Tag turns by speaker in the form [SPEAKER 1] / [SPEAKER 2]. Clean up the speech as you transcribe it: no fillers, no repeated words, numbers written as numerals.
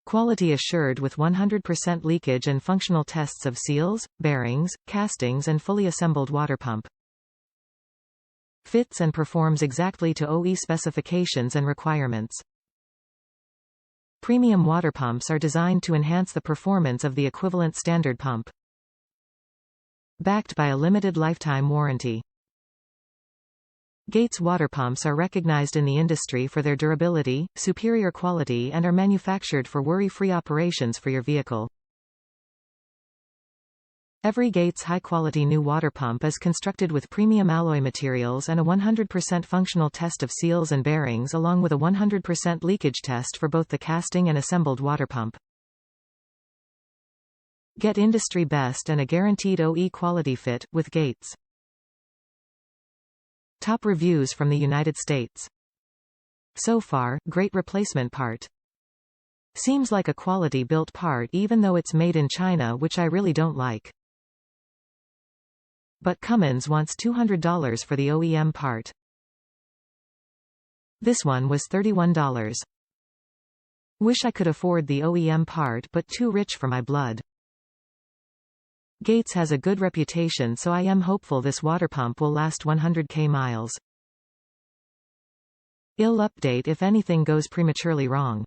[SPEAKER 1] Quality assured with 100% leakage and functional tests of seals, bearings, castings and fully assembled water pump. Fits and performs exactly to OE specifications and requirements. Premium water pumps are designed to enhance the performance of the equivalent standard pump. Backed by a limited lifetime warranty. Gates water pumps are recognized in the industry for their durability, superior quality and are manufactured for worry-free operations for your vehicle. Every Gates high-quality new water pump is constructed with premium alloy materials and a 100% functional test of seals and bearings along with a 100% leakage test for both the casting and assembled water pump. Get industry best and a guaranteed OE quality fit with Gates. Top reviews from the United States. So far, great replacement part. Seems like a quality built part even though it's made in China, which I really don't like. But Cummins wants $200 for the OEM part. This one was $31. Wish I could afford the OEM part but too rich for my blood. Gates has a good reputation, so I am hopeful this water pump will last 100k miles. I'll update if anything goes prematurely wrong.